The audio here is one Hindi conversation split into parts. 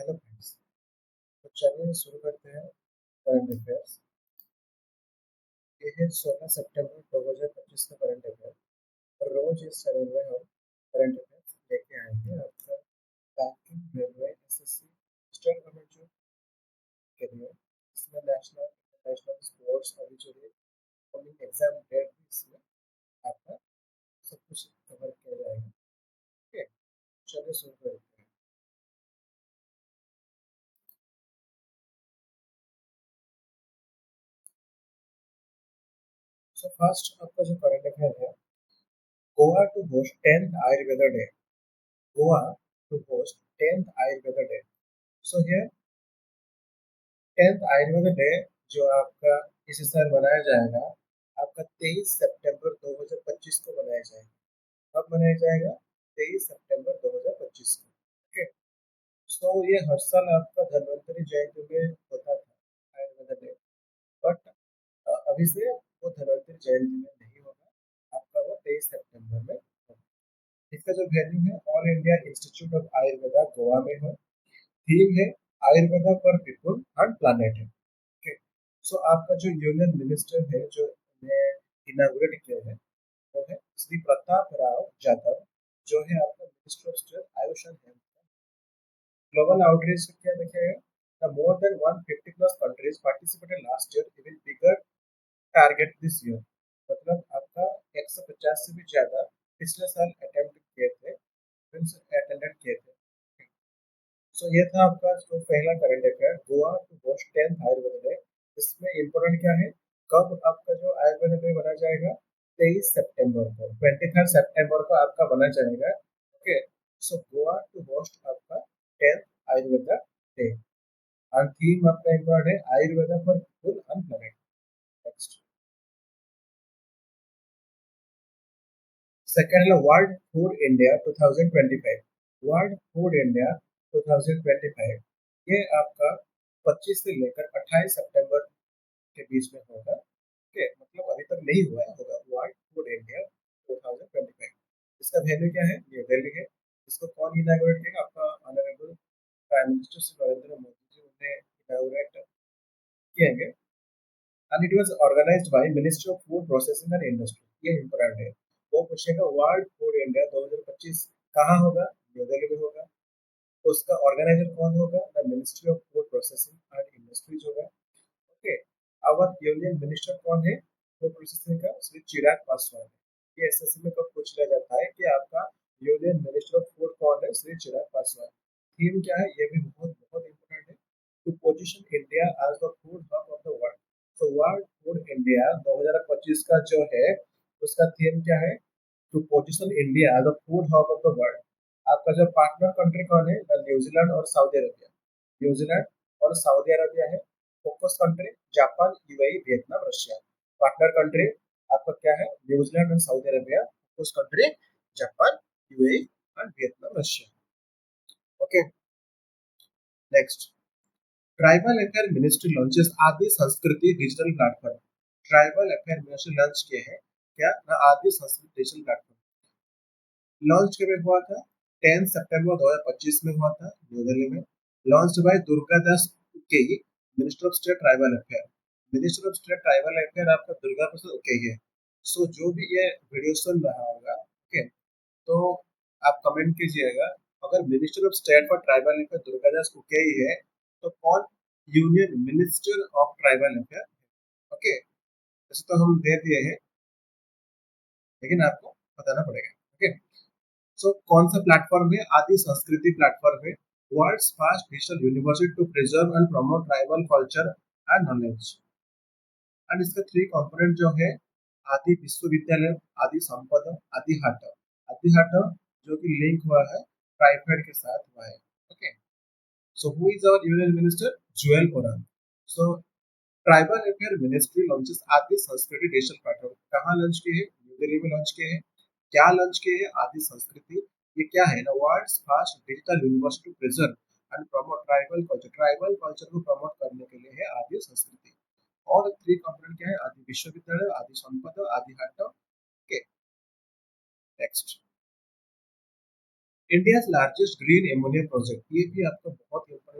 Hello friends. तो चलिए शुरू करते हैं करंट अफेयर्स। ये है 16 सितंबर 2025 का करंट अफेयर। रोज इस चैनल में हम करंट अफेयर्स लेके आएंगे आपका banking, railway, SSC, state government job के लिए। इसमें नेशनल इंटरनेशनल स्पोर्ट्स अभी जो है कमिंग एग्जाम डेट भी इसमें आपका सब कुछ कवर किया जाएगा। ओके, चलिए शुरू करते हैं। सो फर्स्ट आपका जो करंट अफेयर है, Goa to host 10th Ayurveda day. Goa to host 10th Ayurveda Day. So here 10th Ayurveda Day जो आपका इस साल मनाया जाएगा, आपका 23 सितंबर 2025 को मनाया जाएगा। कब मनाया जाएगा? 23 सितंबर 2025 को। ओके, सो ये हर साल आपका धन्वंतरी जयंती में होता था आयुर्वेदा डे, बट अभी से वो धन्वंतरी जयंती में नहीं होगा, आपका वो 23 सितंबर में होगा। इसका जो वेन्यू है all India institute of Ayurveda Goa में है। थीम है Ayurveda for people and planet है। ओके, सो आपका जो यूनियन मिनिस्टर है जो ने इनाग्रेट किया है वो है श्री प्रताप राव जाधव, जो है आपका minister of state Ayush and health. Global outreach क्या देखेगा? The more than 150 plus countries participated last year, even bigger target this year। मतलब आपका 150 से भी ज्यादा पिछले साल अटेम्प्ट किए थे, अटेंडेंट किए थे। सो ये था आपका जो पहला current affair, Goa to host 10th Ayurveda day. इसमें इम्पोर्टेंट क्या है, कब आपका जो आयुर्वेदा डे मनाया जाएगा? 23 सितंबर को, 23 सितंबर को आपका मनाया जाएगा। Okay, so Goa to host आपका 10th आयुर्वेदा डे और थीम आपका इम्पोर्टेंट है Ayurveda for people and planet. Next, second है world food India 2025। World food India 2025 ये आपका 25 से लेकर 28 सितंबर के बीच में होगा। ओके, मतलब अभी तक नहीं हुआ है, होगा वर्ल्ड फूड इंडिया 2025। इसका वेन्यू क्या है? न्यू दिल्ली है। इसको कौन इनॉग्रेट करेगा? आपका honourable prime minister Shri Narendra Modi ji ने इनॉग्रेट किएंगे and it was organised by ministry of food processing and industry. ये इंपॉर्टेंट है। वो पूछेगा वर्ल्ड फूड इंडिया 2025 कहाँ होगा? न्यू दिल्ली में होगा। तो उसका ऑर्गेनाइजर कौन होगा? The ministry of food processing and industries होगा। ओके, आवर यूनियन मिनिस्टर कौन है फूड प्रोसेसिंग का? श्री चिराग पासवान। ये एसएससी में कब पूछ लिया जाता है कि आपका यूनियन मिनिस्टर ऑफ फूड कौन है? श्री चिराग पासवान। थीम क्या है? ये भी बहुत बहुत इंपॉर्टेंट है, to position India as the food hub of the world. तो वर्ल्ड फूड इंडिया 2025 का जो है उसका थीम क्या है? To position India as the food hub of the world. आपका जो पार्टनर कंट्री कौन है? न्यूजीलैंड और सऊदी अरबिया। न्यूजीलैंड और सऊदी अरबिया है। Focus country Japan, UAE, Vietnam, Russia. Partner country आपका क्या है? न्यूजीलैंड और Saudi Arabia. Focus country Japan, UAE and Vietnam, Russia. Okay, next, tribal affair ministry launches Adi Sanskriti digital platform. Tribal affair ministry launch किए हैं क्या ना आदि संस्कृति डिजिटल प्लेटफॉर्म। लॉन्च कब हुआ था? 10 सितंबर 2025 में हुआ था न्यू दिल्ली में। Launch by Durga Das Uikey, minister of state tribal affair. Minister of state tribal affair आपका दुर्गा प्रसाद उकेई है। सो जो भी ये वीडियो सुन रहा होगा, ओके, तो आप कमेंट कीजिएगा, अगर minister of state for tribal affair Durga Das Uikey है तो कौन union minister of tribal affair? Okay, वैसे तो हम दे दिए हैं लेकिन आपको बताना पड़ेगा। ओके, सो कौन सा प्लेटफॉर्म है? आदि संस्कृति प्लेटफॉर्म है। World's first digital university to preserve and promote tribal culture and knowledge. And इसका थ्री कंपोनेंट जो है, आदि विश्वविद्यालय, आदि संपदा, आदि हाट। आदि हाट जो कि लिंक हुआ है ट्राइफेड के साथ हुआ है। Okay, so who is our union minister? Jual Oram. So tribal affair ministry launches Adi Sanskriti digital platform. कहाँ लॉन्च किए हैं? न्यू दिल्ली में लॉन्च किए हैं। क्या लॉन्च किए हैं? आदि संस्कृति। ये क्या है ना? World's first digital university preserve and promote tribal culture. Tribal culture को प्रमोट करने के लिए है आदि संस्कृति। और थ्री कंपोनेंट क्या है? आदि विश्वविद्यालय, आदि संपदा, आदि हट। Okay, next, India largest green ammonia project. ये भी आपका बहुत इंपॉर्टेंट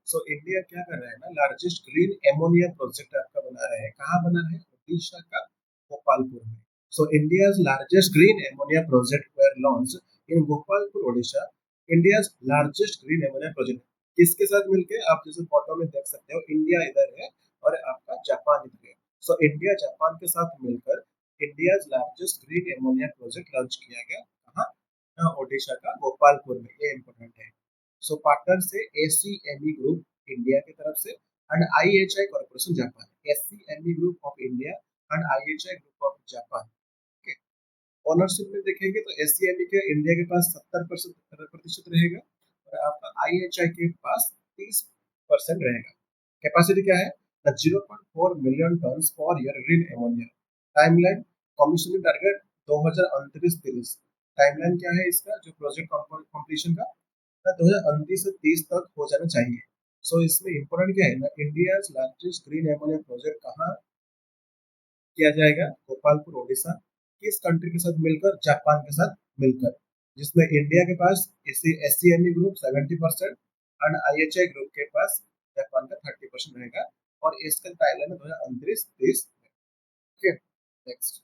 सो इंडिया क्या कर रहा है ना, लार्जेस्ट ग्रीन एमोनिया प्रोजेक्ट आपका बना रहा है। कहाँ बना रहा है? ओडिशा का गोपालपुर में। So India's largest green ammonia project were launched in Gopalpur, Odisha. India's largest green ammonia project किसके साथ मिलके? आप जैसे फोटो में देख सकते हो, इंडिया इधर है और आपका जापान इधर है। सो इंडिया जापान के साथ मिलकर India's largest green ammonia project launch किया गया। कहाँ? ओडिशा का गोपालपुर में। ये इंपॉर्टेंट है। सो पार्टनर से एसीएमई ग्रुप इंडिया की तरफ से and IHI corporation Japan. ACME group of India and IHI group of Japan. Okay. Ownership में देखेंगे तो एसीएमई के इंडिया के पास 70% रहेगा और आपका आईएचआई के पास 30% रहेगा। कैपेसिटी क्या है? 0.4 million ton for year green ammonia. Timeline, commissioning target 2029-30। Timeline क्या है इसका, जो प्रोजेक्ट कंप्लीशन का? 2029 से 30 तक हो जाना चाहिए। सो इसमें इंपॉर्टेंट क्या है ना, India largest green ammonia project कहाँ किया जाएगा? गोपालपुर, ओडिशा। किस कंट्री के साथ मिलकर? जापान के साथ मिलकर। जिसमें इंडिया के पास एससीएमई ग्रुप 70% एंड आईएचआई ग्रुप के पास जापान का 30% रहेगा। और इसका टाइमलाइन है 2029-30। Okay, next.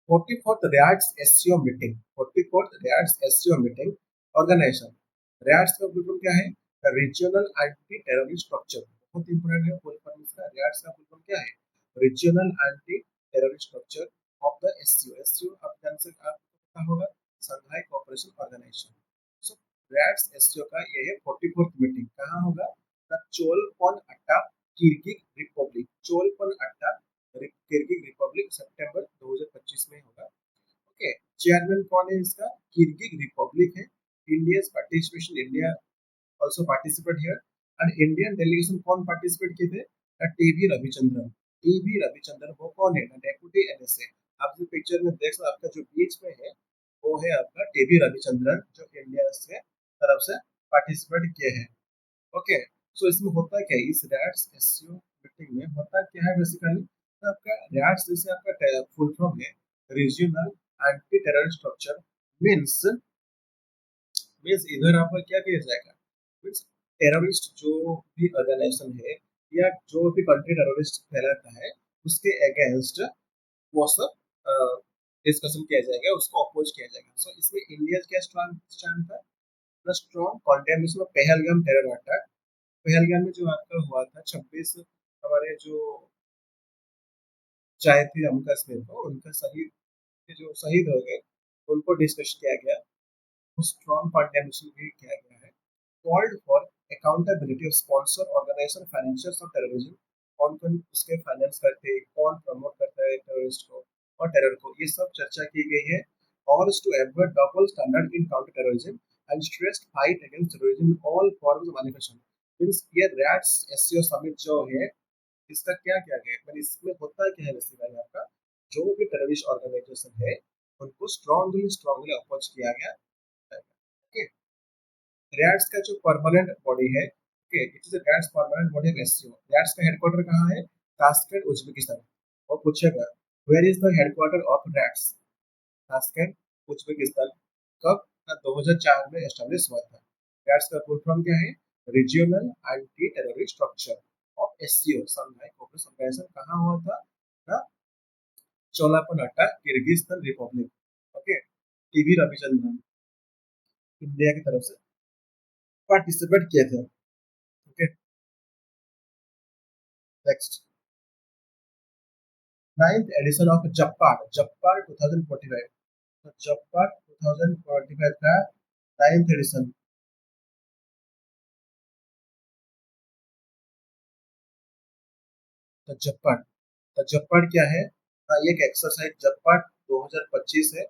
44th RIADS SCO meeting. 44th RIADS SCO meeting organisation. RIADS का फुल फॉर्म क्या है? Regional anti terrorist structure. बहुत इंपॉर्टेंट है फुल फॉर्म इसका। RIADS का फुल फॉर्म क्या है? Regional anti terrorist structure of the SCO। SCO आप जान सकते, आपको पता होगा, Shanghai cooperation organisation. So RIADS SCO का ये है 44th मीटिंग। कहाँ होगा? The Cholpon Ata Kyrgyz republic. चोलपन Ata Kyrgyz Republic, सितंबर 2025 में होगा। ओके। चेयरमैन कौन है इसका? किर्गिज रिपब्लिक है। India's participation, India also participate here. And Indian delegation कौन पार्टिसिपेट किए थे? टीवी रविचंद्रन। टीवी रविचंद्रन वो कौन है? Deputy NSA. आप जो पिक्चर में देख सकते, आपका जो बीच में है वो है आपका टीवी रविचंद्रन, जो इंडिया से तरफ से पार्टिसिपेट किए हैं। ओके। सो इसमें होता क्या है, इस रैट्स एससीओ मीटिंग में होता क्या है बेसिकली? तो आपका रैट्स जैसे आपका फुल फॉर्म है regional anti terror structure. Means means इधर आपका क्या किया जाएगा? मींस टेररिस्ट जो भी ऑर्गेनाइजेशन है या जो भी कंट्री टेररिस्ट फैलाता है उसके अगेंस्ट वो सब डिस्कशन किया जाएगा, उसको अपोज किया जाएगा। सो इसमें इंडिया क्या स्ट्रांग स्टैंड था? The strong condemnation of Pahalgam terror attack. Pahalgam में जो आपका हुआ था 26 हमारे जो चाहे थे जम्मू कश्मीर को, उनका शहीद जो शहीद हो गए उनको डिस्कस किया गया। स्ट्रॉन्ग कंडेमनेशन भी किया गया है। Called for accountability of sponsor organisation financiers of terrorism. कौन कौन उसके फाइनेंस करते हैं, कौन प्रमोट करता है टेररिस्ट को और टेरर को, ये सब चर्चा की गई है। और to avoid double standard in counter terrorism and stressed fight against terrorism in all forms of manifestation. Means ये रैट्स एससीओ समिट जो है इसका क्या किया गया है, मतलब इसमें होता क्या है बेसिकली आपका, जो भी टेररिस्ट ऑर्गेनाइजेशन है उनको स्ट्रांगली स्ट्रांगली अपोज किया गया। ओके। रैट्स का जो परमानेंट बॉडी है, okay, it is RATS permanent body of SCO. RATS का हेडक्वार्टर कहाँ है? Tashkent, Uzbekistan. और पूछेगा where is the headquarter of RATS? Tashkent, Uzbekistan. कब? 2004 में एस्टेब्लिश हुआ था। रैट्स का फुल फॉर्म क्या है? Regional anti terrorist structure of SCO, Shanghai cooperation organisation. कहाँ हुआ था ना? Cholpon Ata, Kyrgyzstan republic. Okay. TV Ravichandran India की तरफ से पार्टिसिपेट किए थे। Okay, next. 9th edition of Zapad. Zapad 2045। तो जप्पाड 2045 का 9th एडिशन। तो जप्पाड, तो जप्पाड क्या है? हाँ, ये एक एक्सरसाइज जप्पाड 2025 है।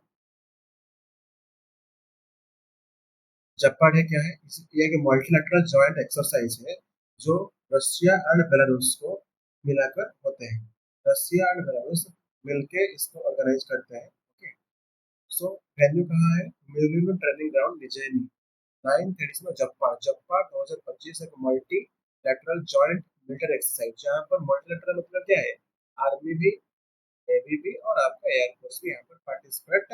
जप्पाड है क्या है? ये एक मल्टीलैटरल जॉइंट एक्सरसाइज है जो रशिया एंड बेलारूस को मिलाकर होते हैं। रशिया एंड बेलारूस मिलके इसको ऑर्गेनाइज करते हैं। ओके। सो वेन्यू कहाँ है? Mulino training ground Nizhny. 9th edition of Zapad. Zapad 2025 एक multi lateral joint military exercise, जहाँ पर मल्टी लेटरल मतलब क्या है? आर्मी भी, नेवी भी और आपका एयरफोर्स भी यहाँ पर पार्टिसिपेट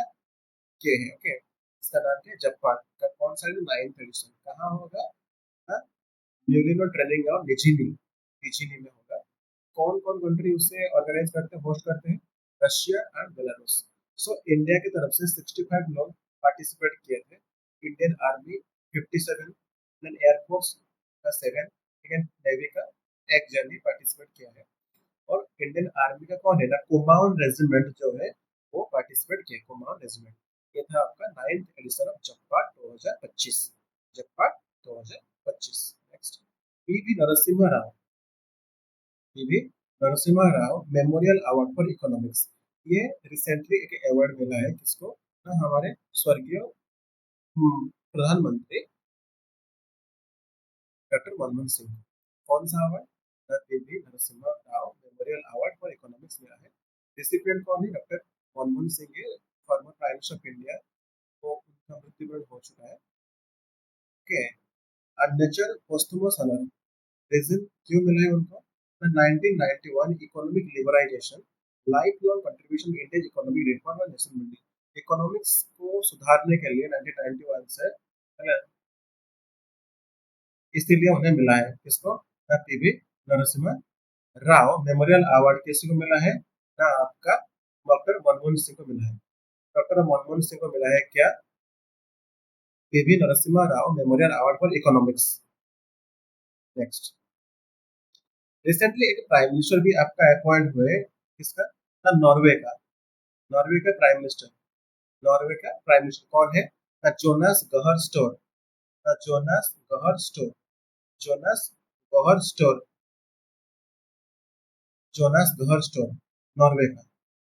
किए हैं। ओके। इसका नाम क्या है? जप्पा का कौन सा? 9th एडिशन कहाँ होगा? हाँ? न्यूलिनो ट्रेनिंग ग्राउंड निजिनी निजिनी में होगा। कौन कौन कंट्री उसे ऑर्गेनाइज करते हैं, होस्ट करते हैं? Russia and Belarus. So India की तरफ से 65 लोग पार्टिसिपेट किए थे। इंडियन आर्मी 57, इंडियन एयरफोर्स का 7, इंडियन नेवी का एक जन ही पार्टिसिपेट किया है। और इंडियन आर्मी का कौन है ना, कुमाऊन रेजिमेंट जो है वो पार्टिसिपेट किया, कुमाऊन रेजिमेंट। ये था आपका 9th edition of Zapad 2025, Zapad 2025। Next, PV Narasimha Rao, PV Narasimha Rao memorial award for economics. ये रिसेंटली एक अवार्ड मिला है किसको ना, हमारे स्वर्गीय प्रधानमंत्री डॉक्टर मनमोहन सिंह। कौन सा अवार्ड? PV Narasimha Rao memorial award for economics मिला है। रिसिपिएंट कौन है? डॉक्टर मनमोहन सिंह है, former prime minister of India. वो उनका मृत्यु हो चुका है। Okay, nature posthumous honour, reason क्यों मिला है उनको? 1991 economic liberalisation, life long contribution Indian economic reform और नेशन बिल्डिंग। इकोनॉमिक्स को सुधारने के लिए 1991 से है ना, इसीलिए उन्हें मिला है किसको? PV Narasimha Rao memorial award किसी को मिला है ना, आपका डॉक्टर मनमोहन सिंह को मिला है। डॉक्टर मनमोहन सिंह को मिला है क्या? PV Narasimha Rao memorial award for economics. Next, recently एक प्राइम मिनिस्टर भी आपका अपॉइंट हुए, किसका ना, नॉर्वे का। नॉर्वे का प्राइम मिनिस्टर, नॉर्वे का प्राइम मिनिस्टर कौन है ना, Jonas Gahr Store. Jonas Gahr Store, Jonas Gahr Store, Jonas Gahr Store, Norway का।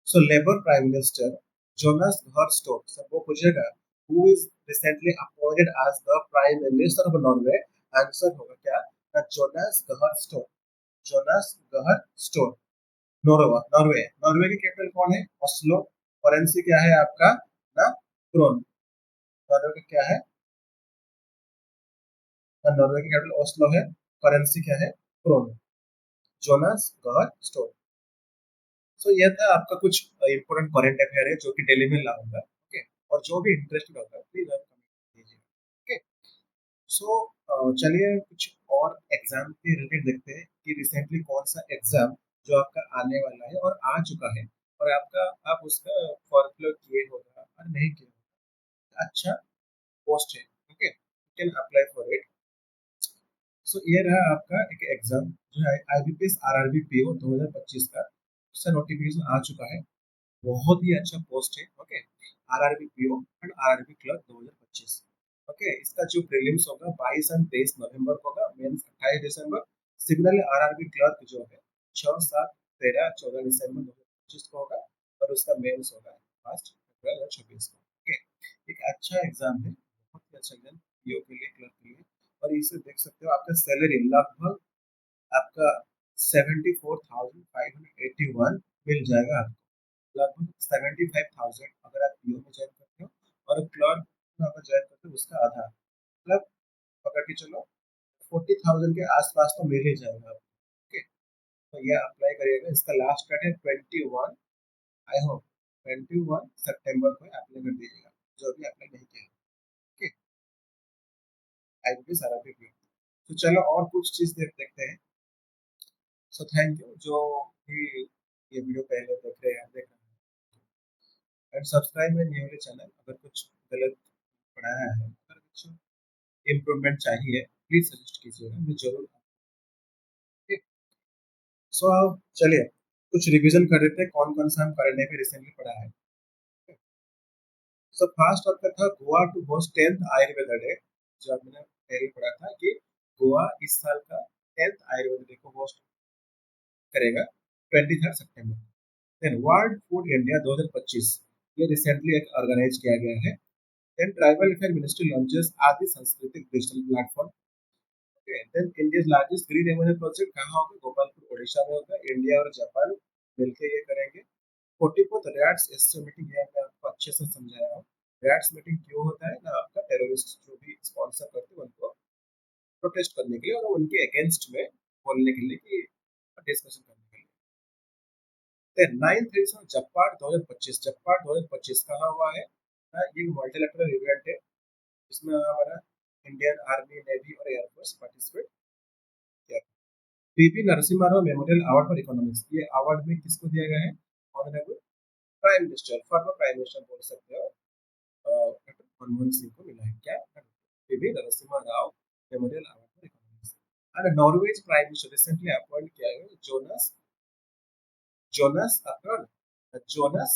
So Labour prime minister Jonas Gahr Store, सबको पूछेगा who is recently appointed as the prime minister of Norway, answer होगा क्या ना, Jonas Gahr Store, Jonas Gahr Store. Norway, Norway, Norway की कैपिटल कौन है? ऑस्लो। करेंसी क्या है आपका ना, क्रोन। नॉर्वे का क्या है ना, नॉर्वे की कैपिटल ऑस्लो है, करेंसी क्या है? क्रोन। Jonas Gahr store. सो यह था आपका कुछ इंपॉर्टेंट करंट अफेयर है जो कि डेली में लाऊंगा। ओके, और जो भी इंटरेस्टेड होगा प्लीज आप कमेंट कीजिए। ओके, सो चलिए कुछ और एग्जाम के रिलेटेड देखते हैं कि रिसेंटली कौन सा एग्जाम जो आपका आने वाला है और आ चुका है, और आपका आप उसका फॉर्म फिल किए होगा और नहीं किए होगा, अच्छा पोस्ट है। Okay, you can apply for it. So ये रहा आपका एक एग्जाम जो है आईबीपीएस आरआरबी पीओ 2025 का, उसका नोटिफिकेशन आ चुका है। बहुत ही अच्छा पोस्ट है। Okay, RRB PO and RRB clerk 2025। Okay, इसका जो प्रीलिम्स होगा 22 एंड 23 नवंबर को होगा, मेंस 28 दिसंबर। सिमिलरली आरआरबी क्लर्क जो है 6, 7, 13, 14 दिसंबर 2025 को होगा, और उसका मेंस होगा फर्स्ट अप्रैल 2026 को। ओके, एक अच्छा एग्जाम है, बहुत ही अच्छा एग्जाम पीओ के लिए, क्लर्क के लिए। और इसे देख सकते हो आपका सैलरी लगभग आपका 74,581 मिल जाएगा आपको, लगभग 75,000 अगर आप पीओ में ज्वाइन करते हो, और क्लर्क में अगर ज्वाइन करते हो उसका आधा, मतलब पकड़ के चलो 40,000 के आसपास तो मिल ही जाएगा आपको। ओके, तो ये अप्लाई करिएगा, इसका लास्ट डेट है 21, आई होप 21 सितंबर को अप्लाई कर दीजिएगा जो भी अप्लाई नहीं किया। ओके, आई विल बी सारा भी। तो चलो और कुछ चीज देखते हैं। सो थैंक यू जो भी ये वीडियो पहले देख रहे हैं, देख रहे हैं, and subscribe my newly channel. अगर कुछ गलत पढ़ाया है, अगर कुछ इम्प्रूवमेंट चाहिए प्लीज सजेस्ट कीजिएगा, मैं जरूर। सो चलिए कुछ रिवीजन कर लेते हैं कौन कौन सा हम करंट अफेयर रिसेंटली पढ़ा है। सो फर्स्ट आपका था Goa to host 10th Ayurveda day, जो हमने पहले पढ़ा था कि गोवा इस साल का 10th आयुर्वेदा डे को होस्ट करेगा 23 सितंबर। देन वर्ल्ड फूड इंडिया 2025, ये रिसेंटली एक ऑर्गेनाइज किया गया है। Then tribal affair ministry launches Adi सांस्कृतिक digital platform. Okay, then India's largest green ammonia project कहाँ होगा? गोपालपुर ओडिशा में होगा। इंडिया और जापान मिलकर ये करेंगे। 44th रैट्स एससीओ मीटिंग, ये मैं आपको अच्छे से समझाया हूँ। रैट्स मीटिंग क्यों होता है ना, आपका टेररिस्ट जो भी स्पॉन्सर करते हैं उनको प्रोटेस्ट करने के लिए और उनके अगेंस्ट में बोलने के लिए कि डिस्कशन करने के लिए। देन 9th एडिशन जपाट 2025, जपाट 2025 कहाँ हुआ है ना, ये मल्टीलेटरल इवेंट है जिसमें हमारा इंडियन आर्मी, नेवी और air force participate PV Narasimha Rao memorial award for economics, ये अवार्ड में किसको दिया गया है? Honourable prime minister, farmer prime minister बोल सकते हो, डॉक्टर मनमोहन सिंह को मिला है क्या? PV Narasimha Rao memorial award for economics. And Norway's prime minister recently appoint किया है Jonas Jonas upon Jonas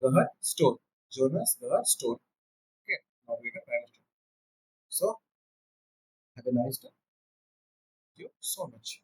Gahr Store, Jonas Gahr Store, okay, Norway का prime minister. So have a nice day, thank you so much.